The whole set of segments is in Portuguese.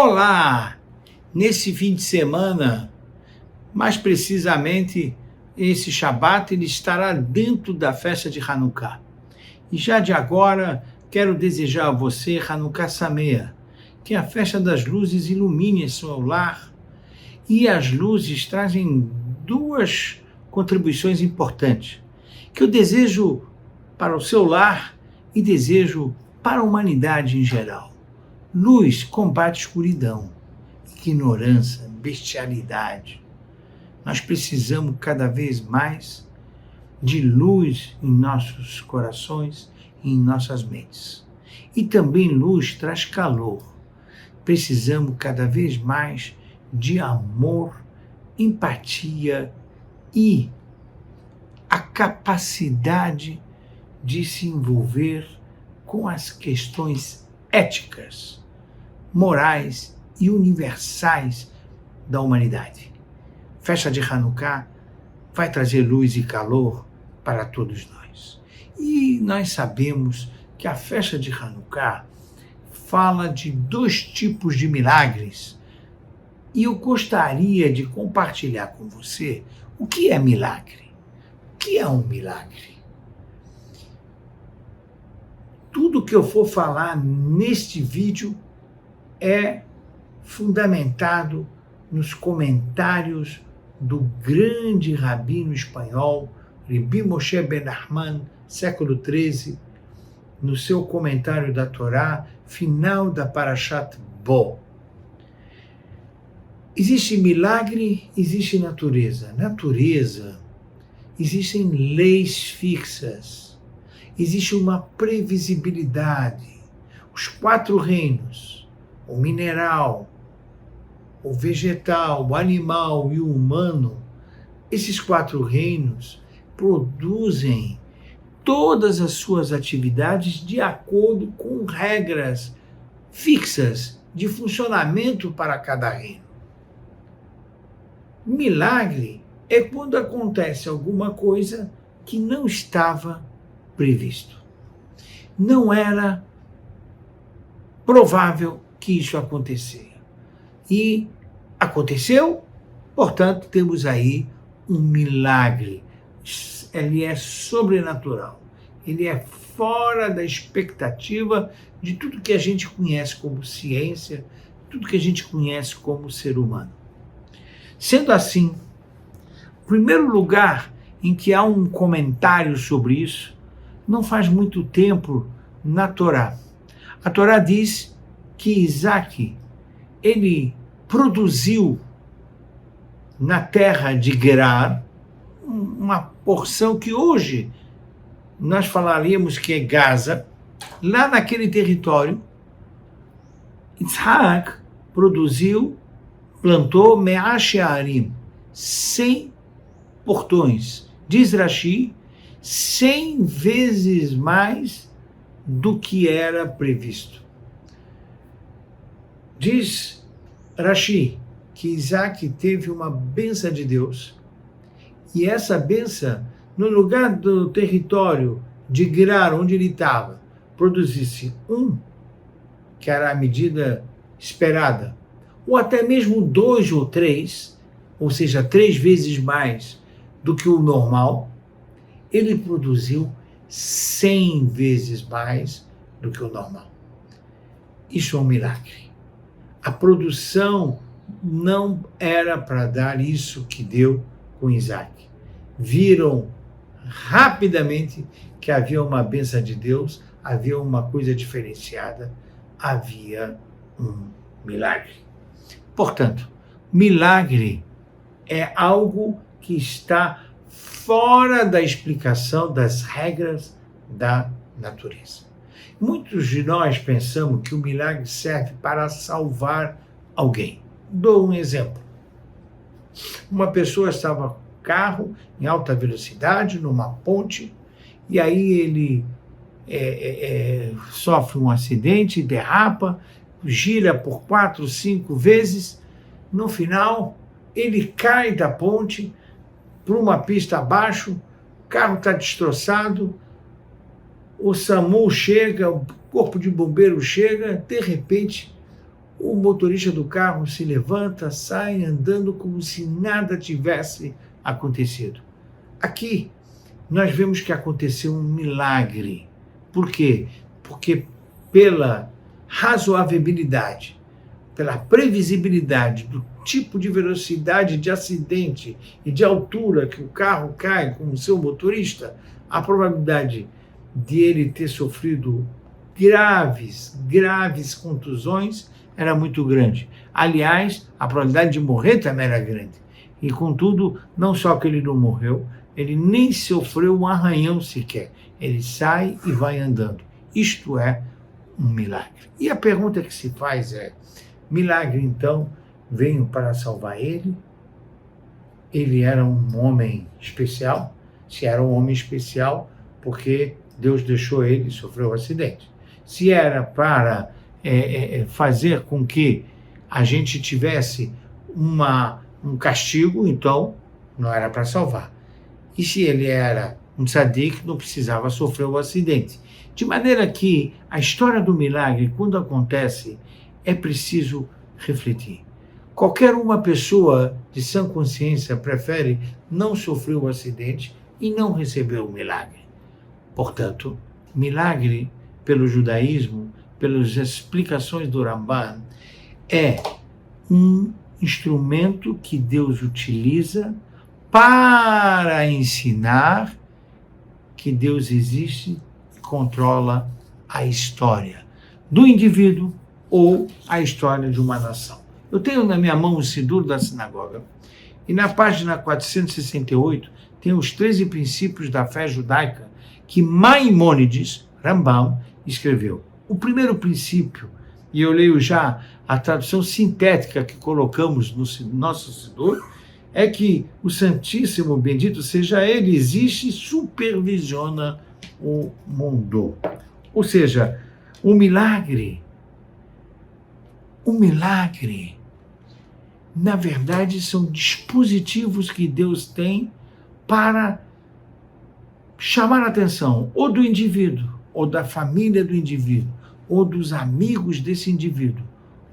Olá! Nesse fim de semana, mais precisamente esse Shabat, ele estará dentro da festa de Hanukkah. E já de agora, quero desejar a você Hanukkah Sameach, que a festa das luzes ilumine seu lar. E as luzes trazem duas contribuições importantes, que eu desejo para o seu lar e desejo para a humanidade em geral. Luz combate escuridão, ignorância, bestialidade. Nós precisamos cada vez mais de luz em nossos corações e em nossas mentes. E também luz traz calor. Precisamos cada vez mais de amor, empatia e a capacidade de se envolver com as questões éticas, morais e universais da humanidade. Festa de Hanukkah vai trazer luz e calor para todos nós. E nós sabemos que a festa de Hanukkah fala de dois tipos de milagres. E eu gostaria de compartilhar com você o que é milagre. O que é um milagre? Tudo que eu for falar neste vídeo é fundamentado nos comentários do grande rabino espanhol, Rabbi Moshe ben Nachman, século XIII, no seu comentário da Torá, final da Parashat Bo. Existe milagre, existe natureza. Natureza, existem leis fixas. Existe uma previsibilidade. Os quatro reinos, o mineral, o vegetal, o animal e o humano, esses quatro reinos produzem todas as suas atividades de acordo com regras fixas de funcionamento para cada reino. Milagre é quando acontece alguma coisa que não estava previsto. Não era provável que isso acontecesse. E aconteceu, portanto, temos aí um milagre. Ele é sobrenatural. Ele é fora da expectativa de tudo que a gente conhece como ciência, tudo que a gente conhece como ser humano. Sendo assim, o primeiro lugar em que há um comentário sobre isso não faz muito tempo na Torá. A Torá diz que Isaac, ele produziu na terra de Gerar uma porção que hoje nós falaríamos que é Gaza. Lá naquele território, Isaac plantou Me'ah She'arim, 100 portões. Diz Rashi, 100 vezes mais do que era previsto. Diz Rashi que Isaac teve uma bênção de Deus, e essa bênção, no lugar do território de Gerar, onde ele estava, produzisse que era a medida esperada, ou até mesmo 2 ou 3, ou seja, 3 vezes mais do que o normal, ele produziu 100 vezes mais do que o normal. Isso é um milagre. A produção não era para dar isso que deu com Isaac. Viram rapidamente que havia uma bênção de Deus, havia uma coisa diferenciada, havia um milagre. Portanto, milagre é algo que está fora da explicação das regras da natureza. Muitos de nós pensamos que o milagre serve para salvar alguém. Dou um exemplo. Uma pessoa estava com carro em alta velocidade, numa ponte, e aí ele sofre um acidente, derrapa, gira por 4, 5 vezes. No final, ele cai da ponte para uma pista abaixo, o carro está destroçado, o SAMU chega, o corpo de bombeiro chega, de repente o motorista do carro se levanta, sai andando como se nada tivesse acontecido. Aqui, nós vemos que aconteceu um milagre. Por quê? Porque pela razoabilidade, pela previsibilidade do tipo de velocidade de acidente e de altura que o carro cai com o seu motorista, a probabilidade de ele ter sofrido graves contusões era muito grande. Aliás, a probabilidade de morrer também era grande. E, contudo, não só que ele não morreu, ele nem sofreu um arranhão sequer. Ele sai e vai andando. Isto é um milagre. E a pergunta que se faz é: milagre, então, veio para salvar ele? Ele era um homem especial? Se era um homem especial, porque Deus deixou ele sofrer um acidente. Se era para fazer com que a gente tivesse um castigo, então não era para salvar. E se ele era um tzadik, não precisava sofrer o acidente. De maneira que a história do milagre, quando acontece, é preciso refletir. Qualquer uma pessoa de sã consciência prefere não sofrer o acidente e não receber o milagre. Portanto, milagre, pelo judaísmo, pelas explicações do Ramban, é um instrumento que Deus utiliza para ensinar que Deus existe e controla a história do indivíduo ou a história de uma nação. Eu tenho na minha mão o Sidur da sinagoga e na página 468 tem os 13 princípios da fé judaica que Maimônides, Rambam, escreveu. O primeiro princípio, e eu leio já a tradução sintética que colocamos no nosso Sidur, é que o Santíssimo, bendito seja Ele, existe e supervisiona o mundo. Ou seja, o milagre, na verdade, são dispositivos que Deus tem para chamar a atenção ou do indivíduo, ou da família do indivíduo, ou dos amigos desse indivíduo,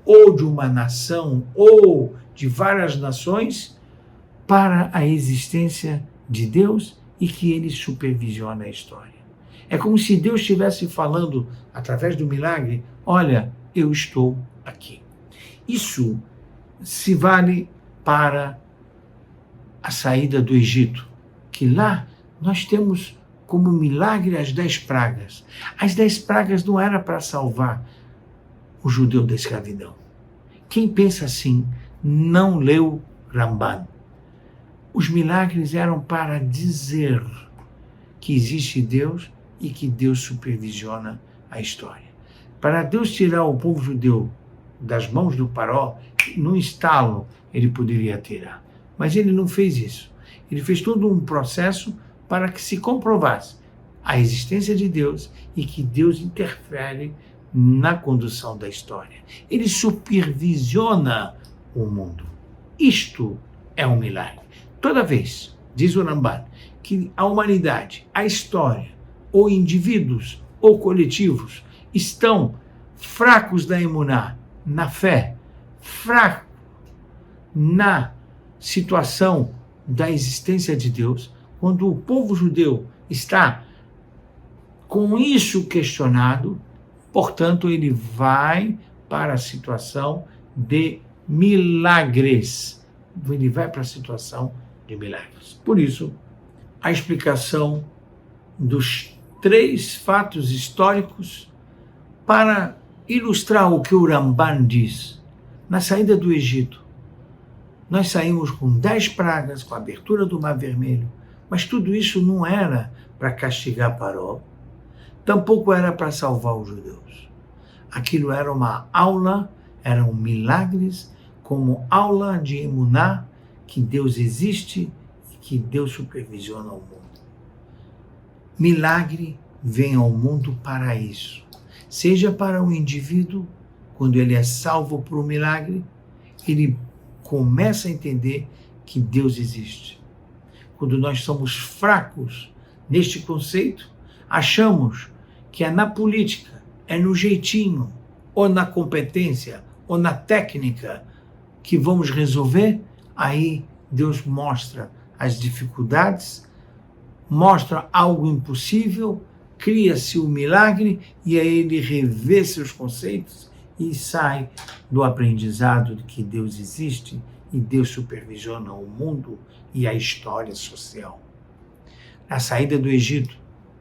ou de uma nação, ou de várias nações, para a existência de Deus e que ele supervisiona a história. É como se Deus estivesse falando, através do milagre: olha, eu estou aqui. Isso se vale para a saída do Egito, que lá nós temos como milagre as 10 pragas. As 10 pragas não eram para salvar o judeu da escravidão. Quem pensa assim não leu Ramban. Os milagres eram para dizer que existe Deus e que Deus supervisiona a história. Para Deus tirar o povo judeu das mãos do Paró, num estalo ele poderia tirar. Mas ele não fez isso. Ele fez todo um processo para que se comprovasse a existência de Deus e que Deus interfere na condução da história. Ele supervisiona o mundo. Isto é um milagre. Toda vez, diz o Ramban, que a humanidade, a história, ou indivíduos ou coletivos estão fracos da emuná, na fé, fracos na situação da existência de Deus, quando o povo judeu está com isso questionado, portanto, ele vai para a situação de milagres. Ele vai para a situação de milagres. Por isso, a explicação dos 3 fatos históricos para ilustrar o que o Ramban diz. Na saída do Egito, nós saímos com 10 pragas, com a abertura do Mar Vermelho, mas tudo isso não era para castigar Paró, tampouco era para salvar os judeus. Aquilo era uma aula, eram milagres, como aula de emuná, que Deus existe e que Deus supervisiona o mundo. Milagre vem ao mundo para isso. Seja para o indivíduo, quando ele é salvo por um milagre, ele começa a entender que Deus existe. Quando nós somos fracos neste conceito, achamos que é na política, é no jeitinho, ou na competência, ou na técnica que vamos resolver, aí Deus mostra as dificuldades, mostra algo impossível, cria-se o milagre e aí ele revê seus conceitos e sai do aprendizado de que Deus existe e Deus supervisiona o mundo e a história social. Na saída do Egito,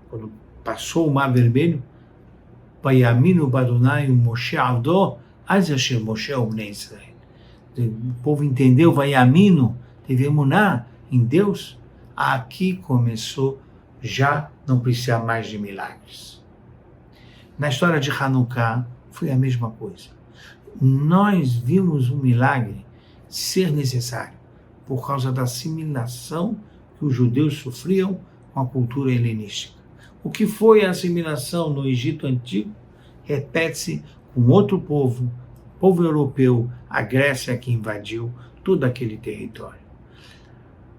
quando passou o Mar Vermelho, Vayaminu Badonai Moshe Avdo, Az Hashem Moshe Ubnei Israel. O povo entendeu, Vayaminu, teve emuná em Deus. Aqui começou, já não precisa mais de milagres. Na história de Hanukkah, foi a mesma coisa. Nós vimos um milagre ser necessário por causa da assimilação que os judeus sofriam com a cultura helenística. O que foi a assimilação no Egito Antigo repete-se com outro povo, o povo europeu, a Grécia que invadiu todo aquele território.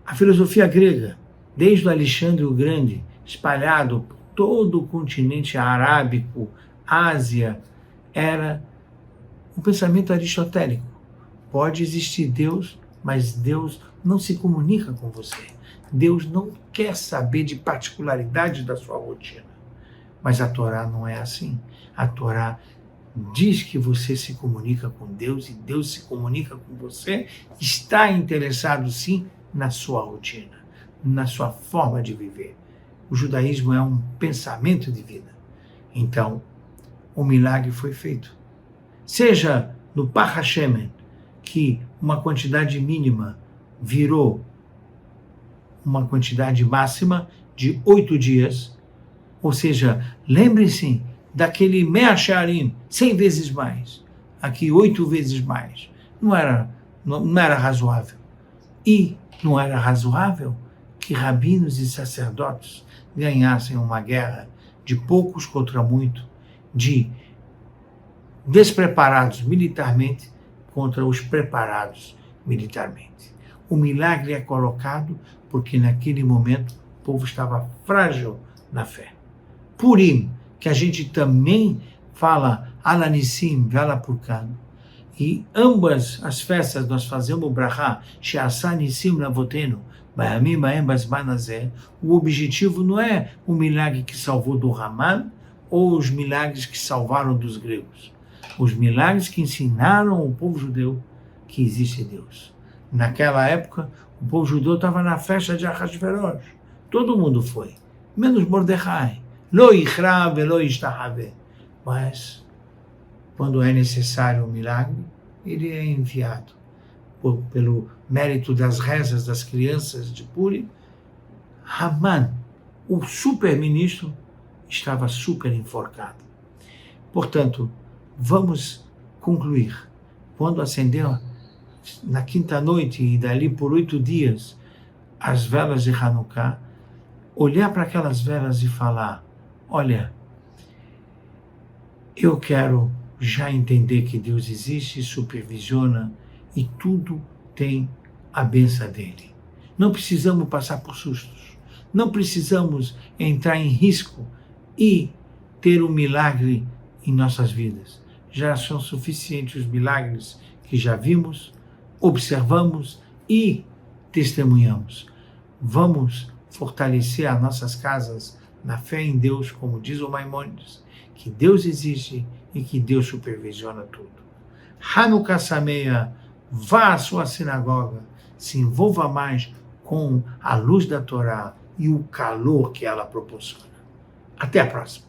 A filosofia grega, desde o Alexandre o Grande, espalhado por todo o continente arábico, Ásia, era um pensamento aristotélico. Pode existir Deus, mas Deus não se comunica com você. Deus não quer saber de particularidades da sua rotina. Mas a Torá não é assim. A Torá diz que você se comunica com Deus e Deus se comunica com você, está interessado sim na sua rotina, na sua forma de viver. O judaísmo é um pensamento de vida. Então, o milagre foi feito. Seja no Par HaShemen, que uma quantidade mínima virou uma quantidade máxima de 8 dias, ou seja, lembre-se daquele Mea Shearim, 100 vezes mais, aqui 8 vezes mais, não era razoável. E não era razoável que rabinos e sacerdotes ganhassem uma guerra de poucos contra muito, de despreparados militarmente contra os preparados militarmente. O milagre é colocado porque naquele momento o povo estava frágil na fé. Purim, que a gente também fala Alanissim, Vela Purcano, e ambas as festas nós fazemos o brachá, She'asa Nissim Lavotenu, Bayamim Baem Bazman Hazeh. O objetivo não é o milagre que salvou do Haman ou os milagres que salvaram dos gregos. Os milagres que ensinaram o povo judeu que existe Deus. Naquela época, o povo judeu estava na festa de Ahasverosh. Todo mundo foi, menos Mordecai. Lo ichra velo ishtahaveh. Mas, quando é necessário um milagre, ele é enviado. Pelo mérito das rezas das crianças de Purim, Haman, o super-ministro, estava super enforcado. Portanto, vamos concluir. Quando acendeu na quinta noite e dali por 8 dias as velas de Hanukkah, olhar para aquelas velas e falar, olha, eu quero já entender que Deus existe e supervisiona e tudo tem a bênção dele. Não precisamos passar por sustos, não precisamos entrar em risco e ter um milagre em nossas vidas. Já são suficientes os milagres que já vimos, observamos e testemunhamos. Vamos fortalecer as nossas casas na fé em Deus, como diz o Maimônides, que Deus existe e que Deus supervisiona tudo. Hanukkah Sameach, vá à sua sinagoga, se envolva mais com a luz da Torá e o calor que ela proporciona. Até a próxima.